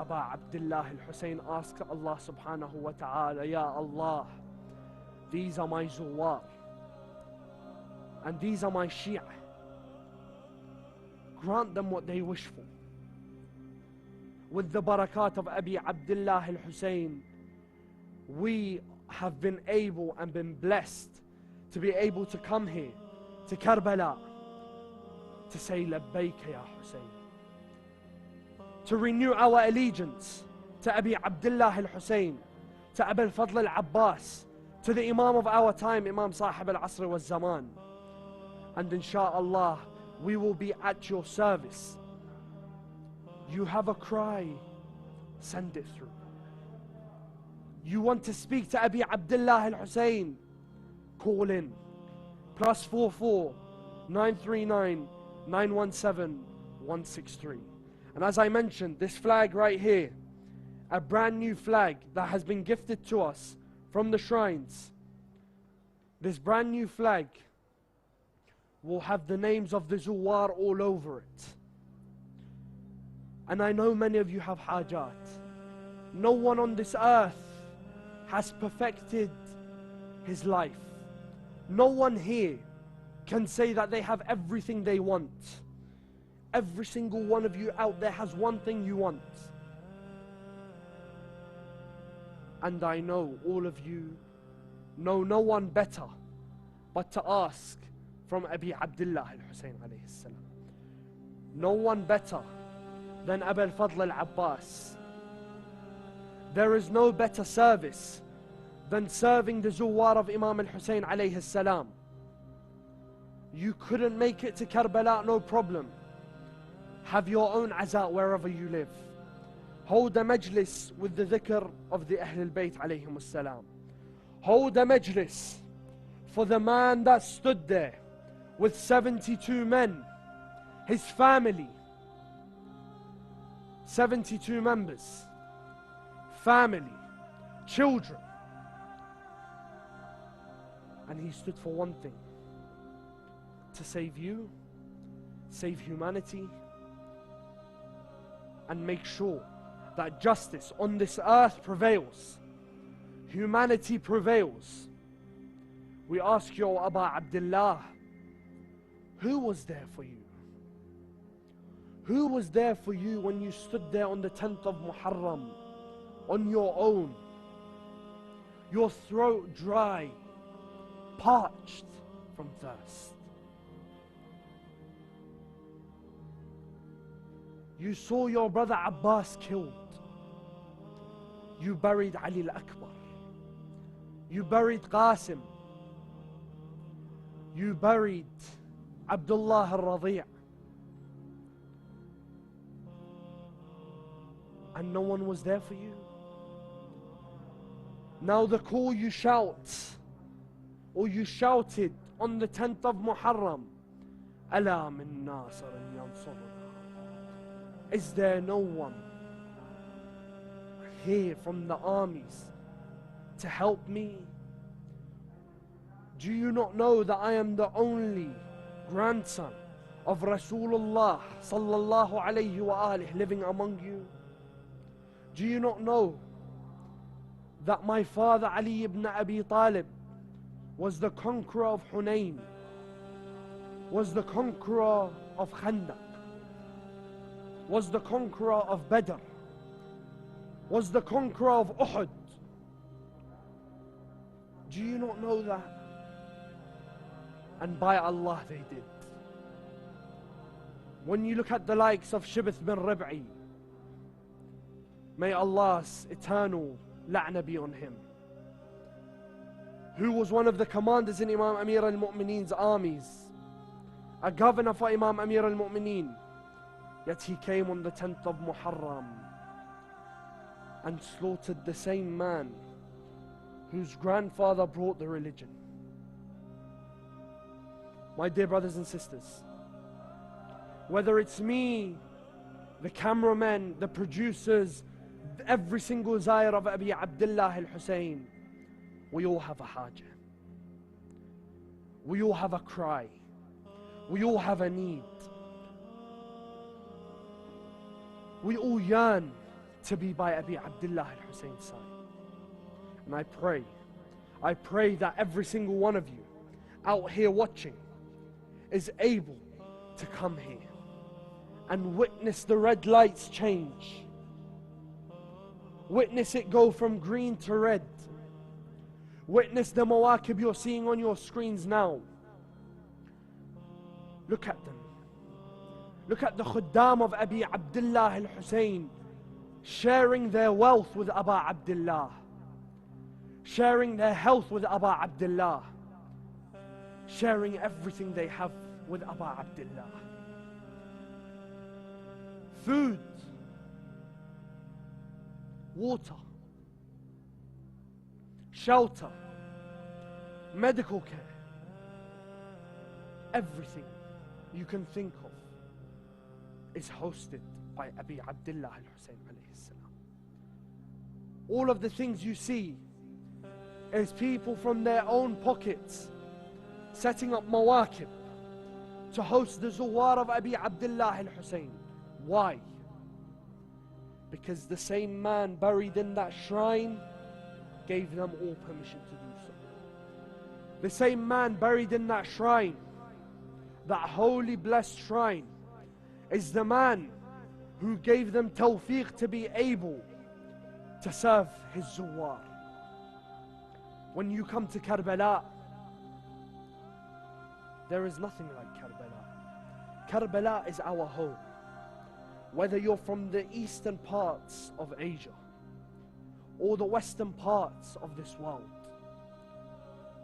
Aba Abdullah al-Hussein asked Allah subhanahu wa ta'ala, Ya Allah, these are my Zuwar, and these are my Shia. Grant them what they wish for. With the barakat of Abi Abdullah al-Hussein, we have been able and been blessed to be able to come here to Karbala to say Labbayka ya Hussein, to renew our allegiance to Abi Abdullah al-Hussein, to Abu al-Fadl al-Abbas, to the Imam of our time, Imam Sahib al-Asr wal-Zaman. And insha'Allah, we will be at your service. You have a cry, send it through. You want to speak to Abi Abdullah al-Hussein, call in. +44 939 917 163. And as I mentioned, this flag right here, a brand new flag that has been gifted to us from the shrines. This brand new flag will have the names of the Zuwar all over it. And I know many of you have hajat. No one on this earth has perfected his life. No one here can say that they have everything they want. Every single one of you out there has one thing you want. And I know all of you know no one better but to ask from Abi Abdullah al-Hussein alayhi salam. No one better than Abu al-Fadl al-Abbas. There is no better service than serving the Zuwar of Imam al-Hussein alayhi salam. You couldn't make it to Karbala, no problem. Have your own azat wherever you live. Hold a majlis with the dhikr of the Ahl al-Bayt alayhim salam. Hold a majlis for the man that stood there with 72 men, his family, 72 members, family, children. And he stood for one thing, to save you, save humanity, and make sure that justice on this earth prevails, humanity prevails. We ask you, Aba Abdullah, who was there for you? Who was there for you when you stood there on the 10th of Muharram, on your own? Your throat dry, parched from thirst. You saw your brother Abbas killed. You buried Ali al-Akbar. You buried Qasim. You buried Abdullah al-Radi'. And no one was there for you. Now the call you shout, or you shouted on the 10th of Muharram, Ala min nasirin yansuruna. Is there no one here from the armies to help me? Do you not know that I am the only grandson of Rasulullah sallallahu alayhi wa alihi living among you? Do you not know that my father Ali ibn Abi Talib was the conqueror of Hunayn, was the conqueror of Khandaq, was the conqueror of Badr, was the conqueror of Uhud? Do you not know that? And by Allah they did. When you look at the likes of Shibth bin Rib'i, may Allah's eternal la'na be on him, who was one of the commanders in Imam Amir al-Mu'mineen's armies, a governor for Imam Amir al-Mu'mineen, yet he came on the 10th of Muharram and slaughtered the same man whose grandfather brought the religion. My dear brothers and sisters, whether it's me, the cameramen, the producers, every single Zair of Abi Abdullah al-Hussein, we all have a haja. We all have a cry. We all have a need. We all yearn to be by Abi Abdullah al-Hussein's side. And I pray that every single one of you out here watching is able to come here and witness the red lights change. Witness it go from green to red. Witness the mawakib you're seeing on your screens now. Look at them. Look at the khuddam of Abi Abdullah al-Hussein sharing their wealth with Aba Abdullah, sharing their health with Aba Abdullah, sharing everything they have with Aba Abdullah. Food, water, shelter, medical care, everything you can think of is hosted by Abi Abdullah al-Hussein alayhi salam. All of the things you see is people from their own pockets setting up mawakib to host the Zuwar of Abi Abdullah al-Hussein. Why? Because the same man buried in that shrine gave them all permission to do so. The same man buried in that shrine, that holy blessed shrine, is the man who gave them tawfiq to be able to serve his Zuwar. When you come to Karbala, there is nothing like Karbala. Karbala is our home. Whether you're from the eastern parts of Asia or the western parts of this world,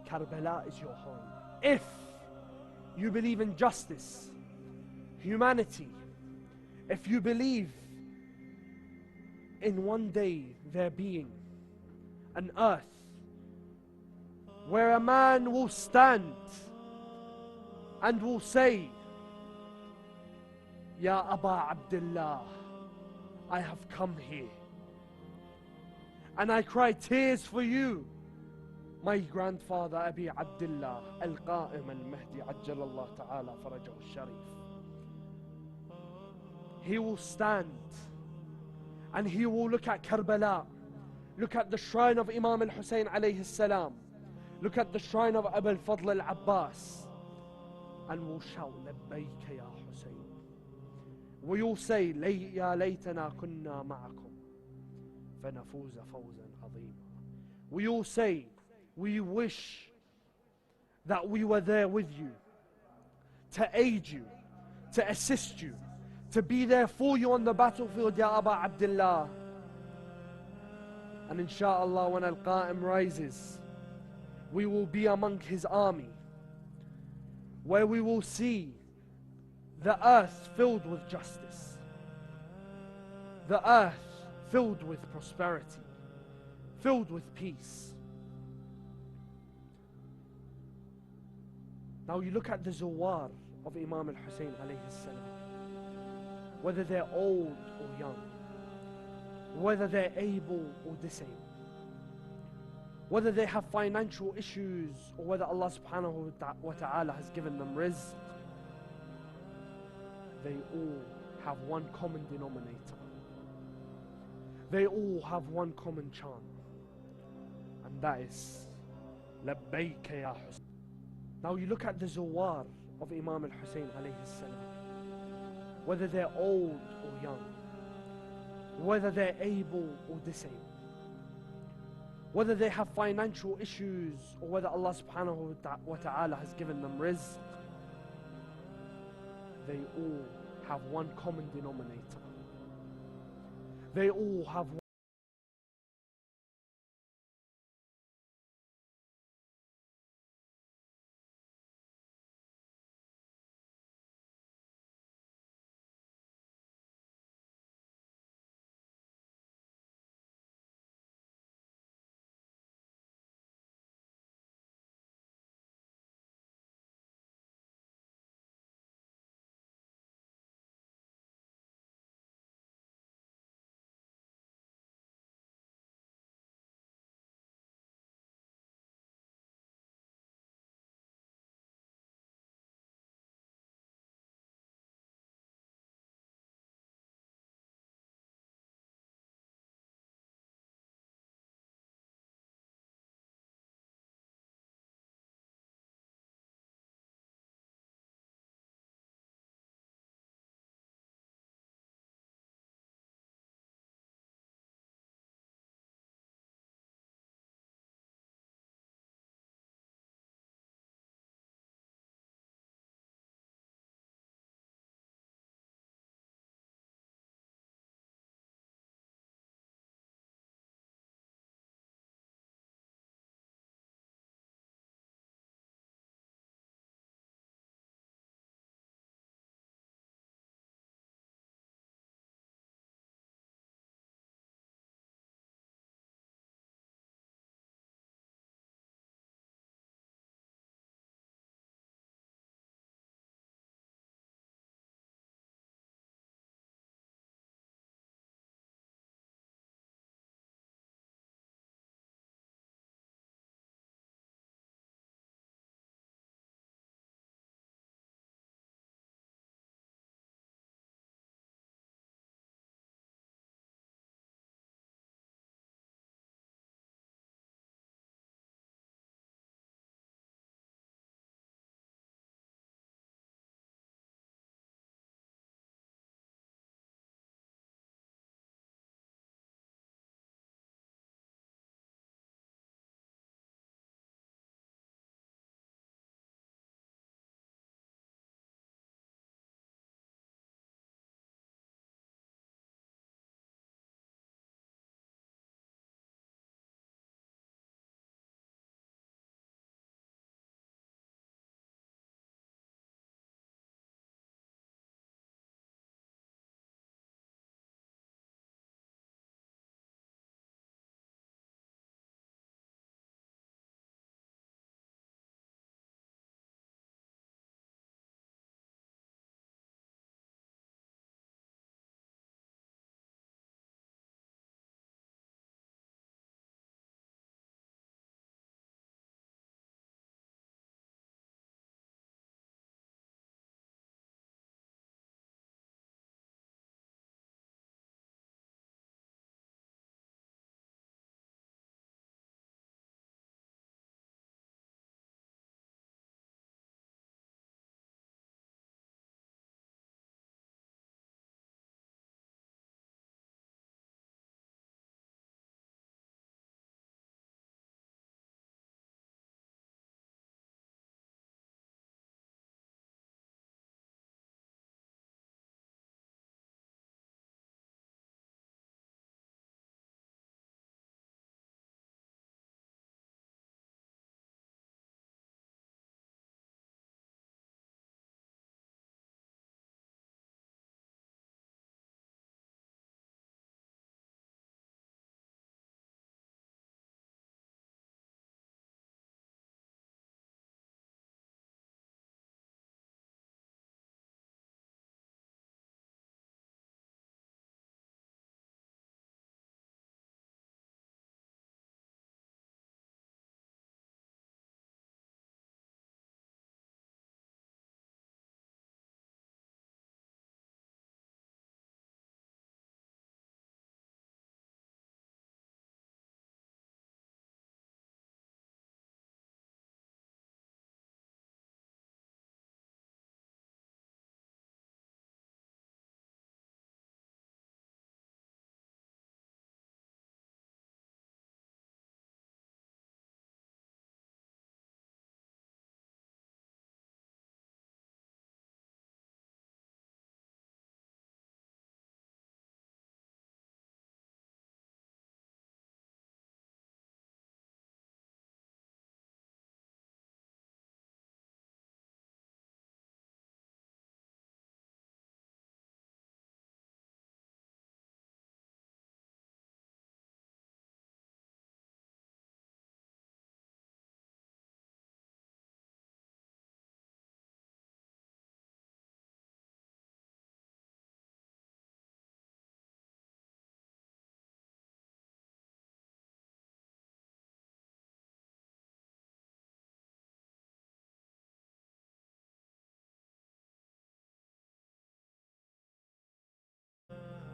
Karbala is your home. If you believe in justice, humanity, if you believe in one day there being an earth where a man will stand and will say, Ya Aba Abdullah, I have come here and I cry tears for you, my grandfather Abi Abdullah Al-Qa'im Al-Mahdi Ajjalallah Ta'ala Farajahu Al-Sharif. He will stand and he will look at Karbala, look at the shrine of Imam Hussein alayhi salam, look at the shrine of Abu al-Fadl al-Abbas, and will shout, Labbayka ya Hussein. We all say, Ya laytana kunna ma'akum, fanafuza fawzan azima. We all say, we wish that we were there with you, to aid you, to assist you, to be there for you on the battlefield, Ya Aba Abdullah. And inshallah, when Al-Qa'im rises, we will be among his army, where we will see the earth filled with justice, the earth filled with prosperity, filled with peace. Now you look at the Zuwar of Imam Hussein alayhi salam, whether they're old or young, whether they're able or disabled, whether they have financial issues or whether Allah subhanahu wa ta'ala has given them rizq, they all have one common denominator. They all have one common chant, and that is Labbayka ya Hussein. Now you look at the Zuwar of Imam Hussein alayhi salam, whether they're old or young, whether they're able or disabled, whether they have financial issues or whether Allah subhanahu wa ta'ala has given them rizq, they all have one common denominator. They all have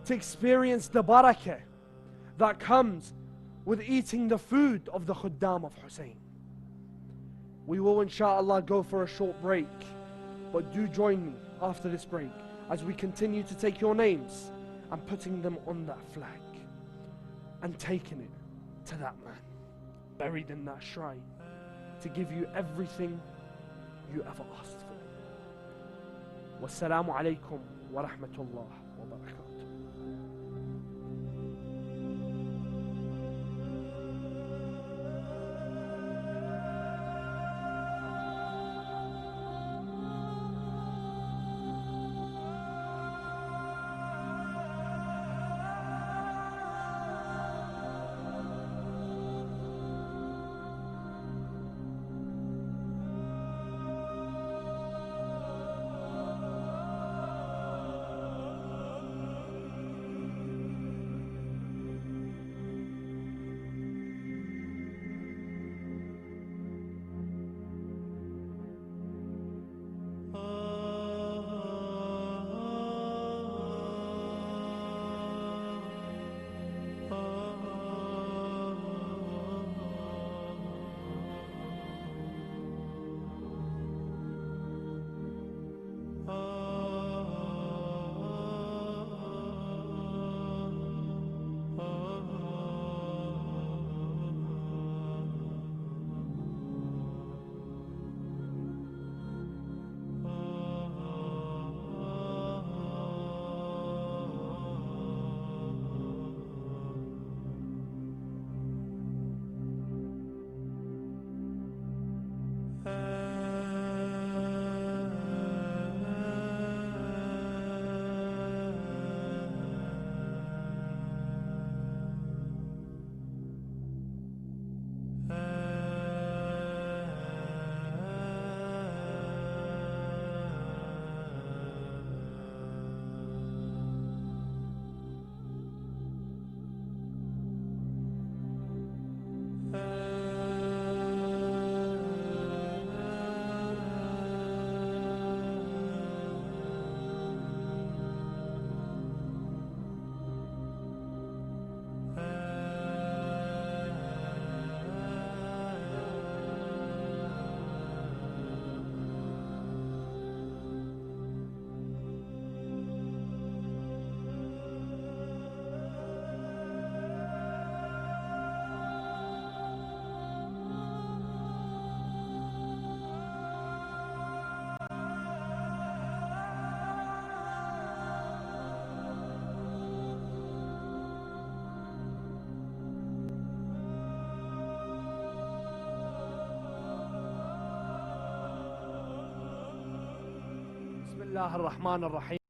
to experience the barakah that comes with eating the food of the Khuddam of Hussein. We will inshallah go for a short break, but do join me after this break as we continue to take your names and putting them on that flag and taking it to that man buried in that shrine to give you everything you ever asked for. Wassalamu alaikum wa rahmatullah wa barakatuh. بسم الله الرحمن الرحيم.